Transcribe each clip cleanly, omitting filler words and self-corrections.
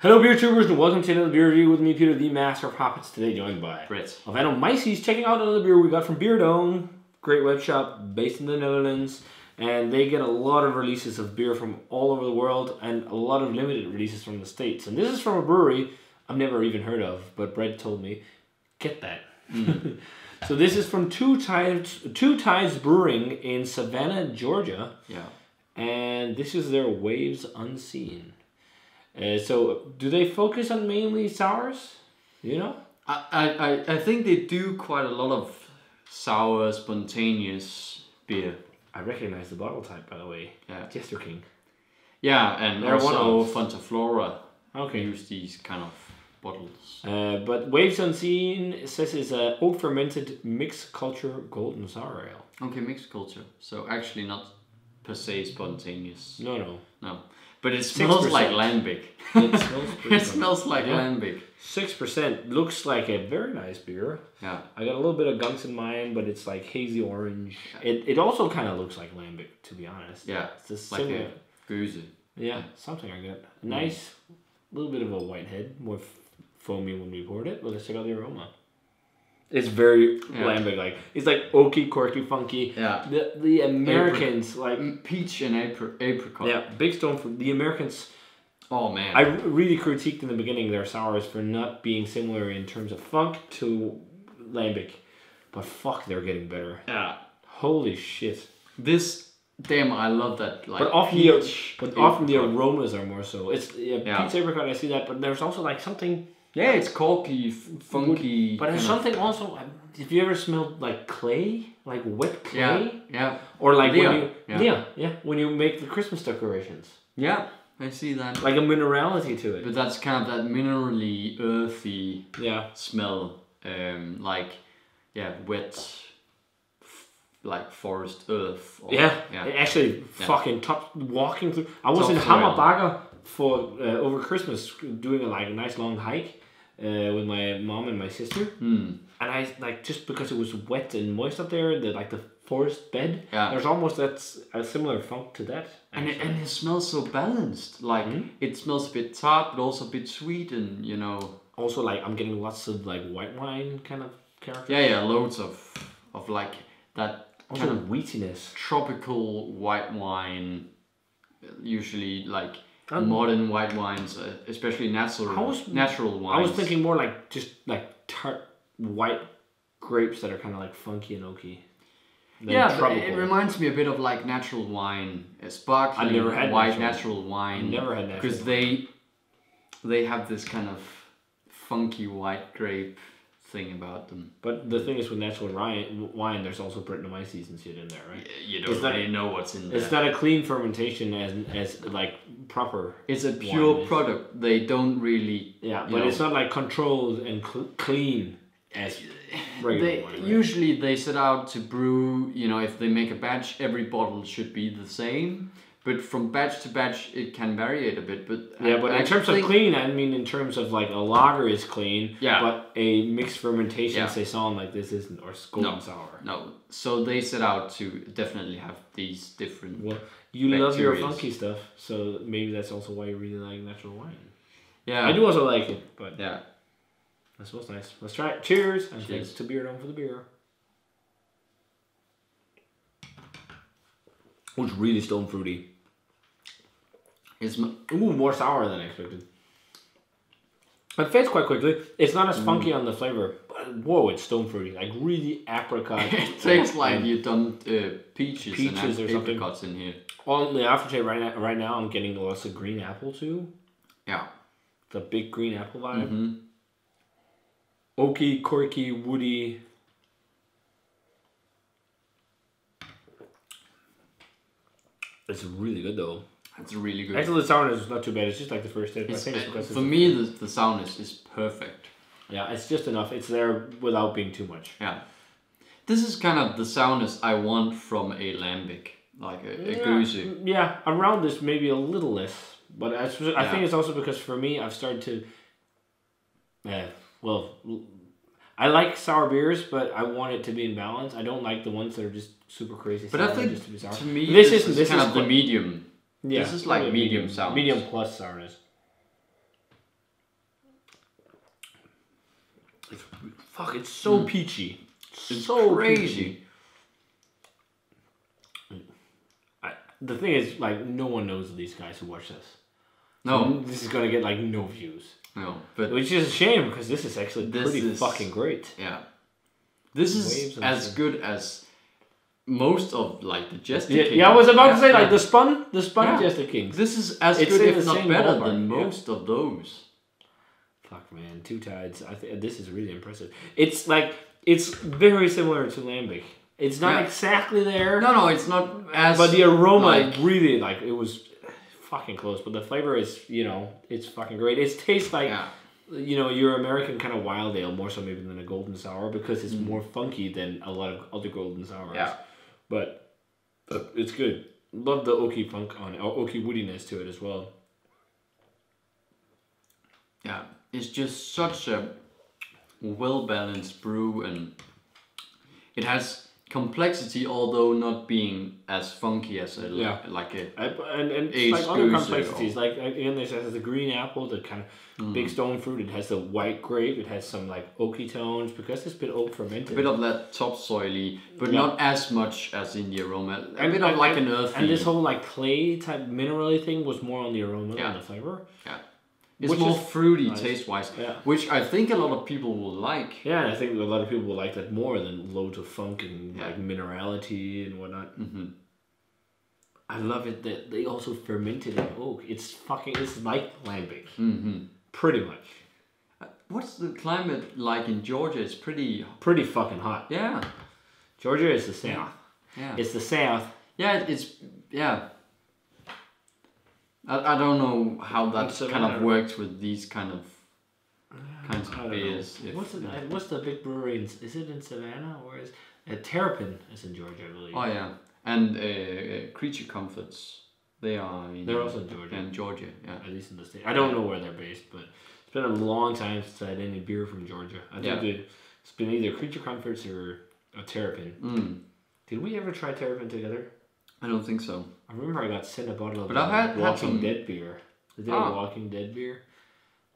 Hello beer tubers and welcome to another beer review with me, Peter, the Master of Hoppets, today joined by Brett. Savannah, checking out another beer we got from Beerdome. Great web shop based in the Netherlands, and they get a lot of releases of beer from all over the world and a lot of limited releases from the States. And this is from a brewery I've never even heard of, but Brett told me, get that. So this is from Two Tides Brewing in Savannah, Georgia. Yeah. And this is their Waves Unseen. So do they focus on mainly sours? You know? I think they do quite a lot of sour, spontaneous beer. I recognize the bottle type, by the way. Yeah. Jester King. Yeah, and they're also Fontaflora. Okay. Use these kind of bottles. But Waves Unseen, it says it's a oak fermented mixed culture golden sour ale. Okay, mixed culture. So actually not per se spontaneous. No. But it smells 6%. like lambic. It smells pretty It smells like lambic. 6%. Looks like a very nice beer. Yeah. I got a little bit of gunks in mine, but it's like hazy orange. It also kind of looks like lambic, to be honest. Yeah. It's just Like similar. a goose. Yeah, something like that. Nice, little bit of a white head, more foamy when we poured it. But let's check out the aroma. It's very lambic, like it's like oaky, quirky, funky. Yeah. The Americans like peach and apricot. Yeah, big stone fruit. The Americans. Oh man. I really critiqued in the beginning their sours for not being similar in terms of funk to lambic, but fuck, they're getting better. Yeah. Holy shit. This. Damn, I love that. Like, but often the aromas are more so. It's peach apricot. I see that, but there's also like something. Yeah, it's corky, funky. But there's something also. Have you ever smelled like clay, like wet clay? Yeah. Or like when you make the Christmas decorations. Yeah, I see that. Like a minerality to it. But that's kind of that minerally, earthy smell. Wet. Like forest earth. Or, actually fucking top walking through. I was in Hammerbaga for over Christmas doing a nice long hike with my mom and my sister, and I just because it was wet and moist up there, the forest bed. Yeah. There's almost a similar funk to that. And it smells so balanced. Like it smells a bit tart, but also a bit sweet, and Also, I'm getting lots of white wine kind of character. Yeah, loads of that. Also kind of wheatiness. Tropical white wine, usually modern white wines, especially natural wines. I was thinking more just tart white grapes that are kind of funky and oaky. It reminds me a bit of natural wine, sparkling white natural wine. Never had natural because they have this kind of funky white grape thing about them. But the thing is, with natural wine, there's also Brettanomyces and shit in there, right? You don't really know what's in there. It's not a clean fermentation as proper. It's a pure product. They don't really. Yeah, but it's not controlled and clean as regular wine. Right? Usually they set out to brew. If they make a batch, every bottle should be the same. But from batch to batch, it can vary a bit. But in terms of clean, I mean in terms of a lager is clean. Yeah. But a mixed fermentation saison like this isn't, or golden sour. No. So they set out to definitely have these different. Well, you love your funky stuff, so maybe that's also why you really like natural wine. Yeah. I do also like it, but yeah, that smells nice. Let's try it. Cheers! And thanks to Beerdome for the beer. It's really stone fruity. It's more sour than I expected. It fades quite quickly. It's not as funky on the flavor, but whoa, it's stone fruity, really apricot. It tastes like you dumped peaches and or apricots in here. On the aftertaste right now, I'm getting lots of green apple too. Yeah, the big green apple vibe. Oaky, quirky, woody. It's really good though. It's really good. Actually, the sourness is not too bad. It's just the first tip. I think it's because for me, the sourness is perfect. Yeah, it's just enough. It's there without being too much. Yeah. This is kind of the sourness I want from a lambic, like a goose. Yeah, around this maybe a little less. But I think it's also because for me, I've started to... I like sour beers, but I want it to be in balance. I don't like the ones that are just super crazy sour. But I think, just to be sour. To me, this is kind of the medium. Yeah, this is like medium sourness. Medium plus sourness. Fuck, it's so peachy. It's so crazy. The thing is, like, no one knows these guys who watch this. No. So this is gonna get, like, no views. No, but Which is a shame, because this is actually pretty fucking great. Yeah. This is as good as most of, like, the Jester Kings. Yeah, I was about to say, like, the Spon Jester Kings. This is as good, if not better, than most of those. Fuck, man. Two Tides. I think this is really impressive. It's, like, it's very similar to Lambic. It's not exactly there. No, it's not as... But the aroma really, like, it was fucking close. But the flavor is, you know, it's fucking great. It tastes like, you know, your American kind of wild ale, more so maybe than a golden sour, because it's more funky than a lot of other golden sours. Yeah. But it's good. Love the oaky funk on it, oaky woodiness to it as well. Yeah, it's just such a well-balanced brew, and it has complexity, although not being as funky as a like a and it's like other complexities. Like again, this has the green apple, the kind of big stone fruit. It has the white grape. It has some like oaky tones because it's been oak fermented. A bit of that topsoily, but not as much as in the aroma. A bit of like an earthy. And this whole like clay type minerally thing was more on the aroma than the flavor. Yeah. It's more fruity taste-wise, which I think a lot of people will like. Yeah, and I think a lot of people will like that more than loads of funk and like minerality and whatnot. Mm-hmm. I love it that they also fermented in oak. It's like lambic, pretty much. What's the climate like in Georgia? It's pretty fucking hot. Yeah, Georgia is the south. Yeah, it's the south. Yeah, I don't know how that kind of works with these kinds of beers. What's the big brewery? Is it in Savannah or is Terrapin is in Georgia, I believe. Oh yeah, and Creature Comforts. They're also in Georgia. In Georgia, yeah. At least in the state. I don't know where they're based, but it's been a long time since I had any beer from Georgia. I think it's been either Creature Comforts or a Terrapin. Did we ever try Terrapin together? I don't think so. I remember I got sent a bottle of Walking Dead beer. Is there a Walking Dead beer?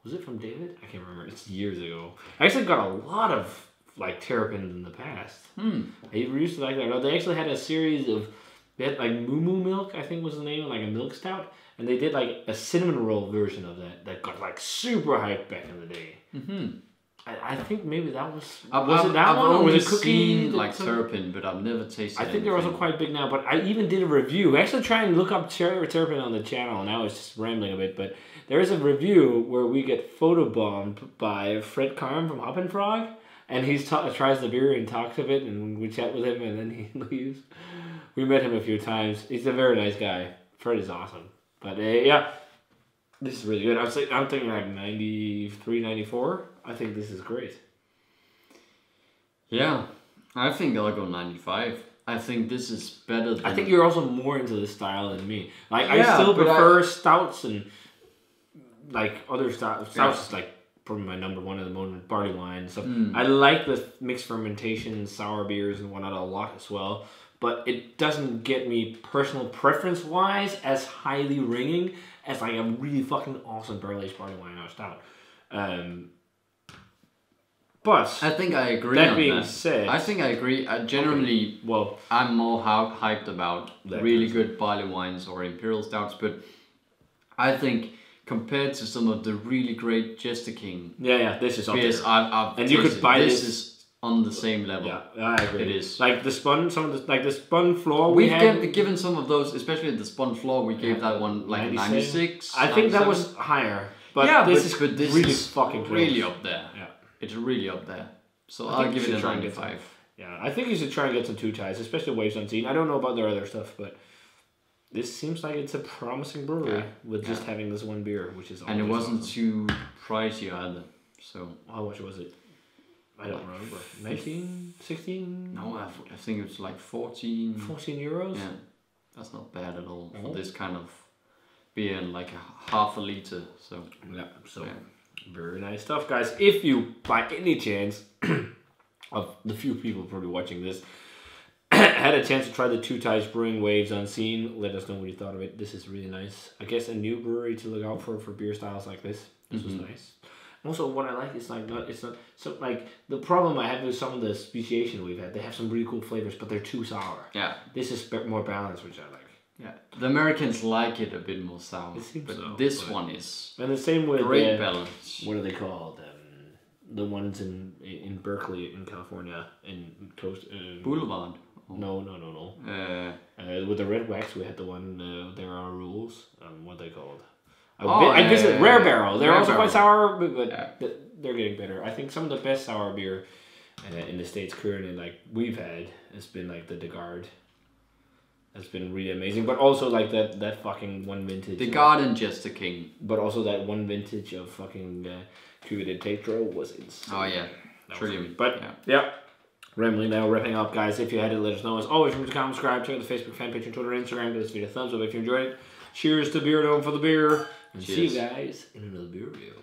Was it from David? I can't remember. It's years ago. I actually got a lot of like Terrapins in the past. I used to like that. They actually had a series of, they had like Moo Moo Milk, I think was the name, like a milk stout. And they did like a cinnamon roll version of that got like super hyped back in the day. I think maybe that was it that one or was it cookie? Seen like Terrapin, but I've never tasted. I think they're also quite big now. But I even did a review. I actually tried and look up Terrapin on the channel. Now it's just rambling a bit, but there is a review where we get photobombed by Fred Karm from Hop and Frog, and he tries the beer and talks of it, and we chat with him, and then he leaves. We met him a few times. He's a very nice guy. Fred is awesome. But yeah, this is really good. I'm thinking like 93, 94. I think this is great. Yeah, I think I'll go 95. I think this is better than... I think you're also more into this style than me. Like, I still prefer stouts and like other stouts. Stouts is like probably my number one at the moment, barley wine. So I like the mixed fermentation, sour beers and whatnot a lot as well. But it doesn't get me personal preference wise as highly ringing as like a really fucking awesome barrel-aged barley wine or stout. But I think I agree. That being said, I think I agree. Generally, I'm more hyped about really good barley wines or imperial stouts, but I think compared to some of the really great Jester King, this is beers I've and you could buy this is on the same level. Yeah, I agree. It is like the Spon, the Spon floor. We've given some of those, especially the Spon floor. We gave that one like 96. I think that was higher, but this is really fucking close. Really up there. Yeah. It's really up there. So I'll give it a 95. Yeah, I think you should try and get some Two Tides, especially Waves Unseen. I don't know about their other stuff, but this seems like it's a promising brewery with just having this one beer, which is and it wasn't too pricey either. So how much was it? I don't remember. 19, 16? No, I think it was like 14. 14 euros? Yeah, that's not bad at all for this kind of beer and like a half a liter. So very nice stuff, guys. If you, by any chance, of the few people probably watching this, had a chance to try the Two Tides Brewing Waves Unseen, let us know what you thought of it. This is really nice. I guess a new brewery to look out for beer styles like this. This was nice. Also, what I like is it's not so like the problem I have with some of the speciation we've had. They have some really cool flavors, but they're too sour. Yeah. This is more balanced, which I like. Yeah. The Americans like it a bit more sour, but this one is. And the same with great balance. What are they called? The ones in Berkeley, in California, in Coast. Boulevard. No. With the red wax, we had the one. There are rules. What are they called? I visited Rare Barrel. They're also quite sour, but they're getting better. I think some of the best sour beer in the States currently, like we've had, has been like the DeGard. That's been really amazing, but also like that fucking one vintage. The Garden Jester King. But also that one vintage of fucking Cuba de Tetro was insane. Oh yeah, truly. But yeah. Rambling now, wrapping up, guys. If you had it, let us know. As always, remember to comment, subscribe, check out the Facebook fan page and Twitter and Instagram. Give this video a thumbs up if you enjoyed it. Cheers to Beerdome for the beer. And see you guys in another beer review.